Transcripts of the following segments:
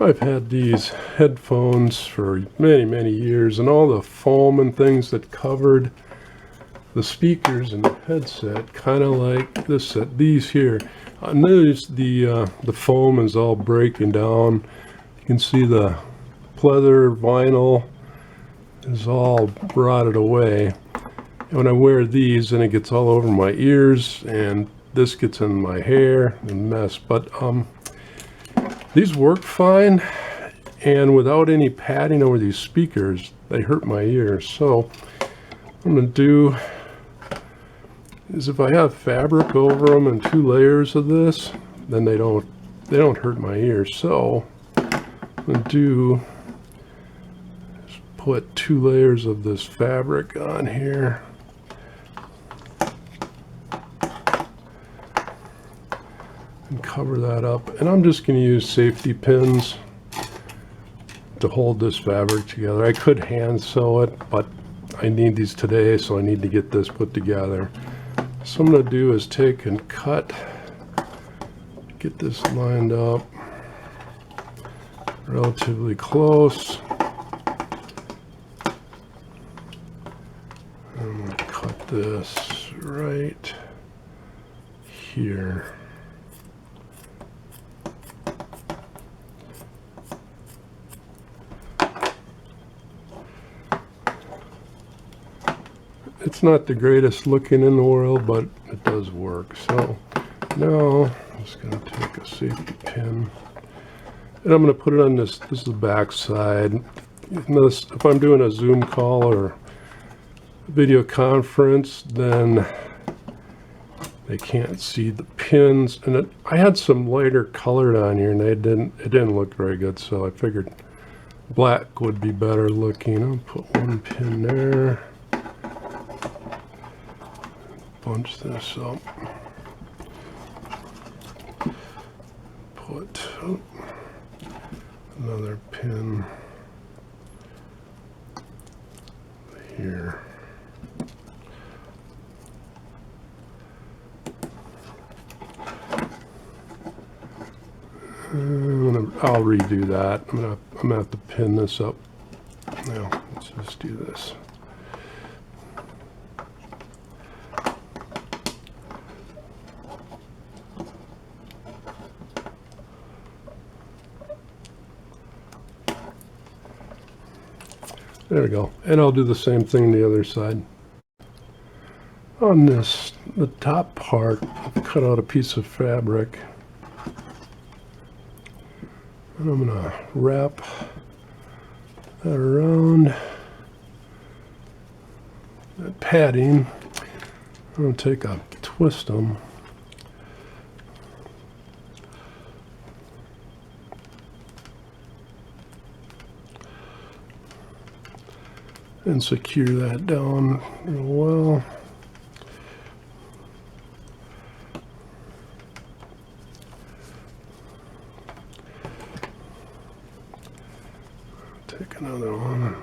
I've had these headphones for many years, and all the foam and things that covered the speakers and the headset, kind of like this set, these here. I noticed the foam is all breaking down. You can see the pleather vinyl is all rotted away. And when I wear these, then it gets all over my ears, and this gets in my hair, a mess. But these work fine, and without any padding over these speakers, they hurt my ears. So what I'm going to do is, if I have fabric over them and 2 layers of this, then they don't hurt my ears. So I'm going to do is put 2 layers of this fabric on here. And cover that up. And I'm just going to use safety pins to hold this fabric together. I could hand sew it, but I need these today, so I need to get this put together. So what I'm going to do is take and cut, get this lined up relatively close. I'm going to cut this right here. It's not the greatest looking in the world, but it does work. So now I'm just going to take a safety pin, and I'm going to put it on this. This is the back side. If I'm doing a Zoom call or video conference, then they can't see the pins. And I had some lighter colored on here, and it didn't look very good. So I figured black would be better looking. I'll put 1 pin there. Bunch this up. Put another pin here. I'll redo that. I'm gonna have to pin this up. Now let's just do this. There we go. And I'll do the same thing the other side. On this, the top part, I've cut out a piece of fabric. And I'm going to wrap that around that padding. I'm going to take a twist them. And secure that down real well. Take another one.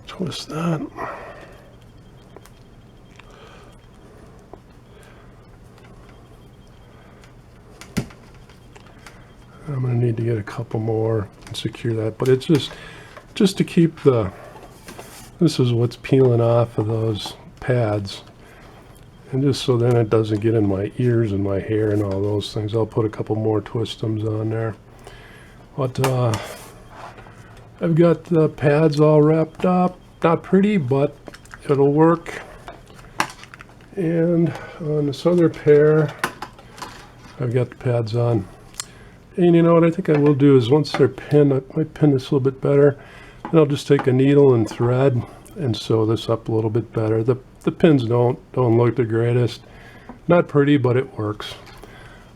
Twist that. I'm going to need to get a couple more and secure that, but it's just to keep this is what's peeling off of those pads, and just so then it doesn't get in my ears and my hair and all those things. I'll put a couple more twistums on there, but I've got the pads all wrapped up. Not pretty, but it'll work. And on this other pair, I've got the pads on. And you know what I think I will do is, once they're pinned, I might pin this a little bit better, and I'll just take a needle and thread and sew this up a little bit better. The pins don't look the greatest. Not pretty, but it works.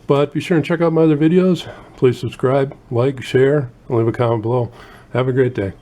But be sure and check out my other videos. Please subscribe, like, share, and leave a comment below. Have a great day.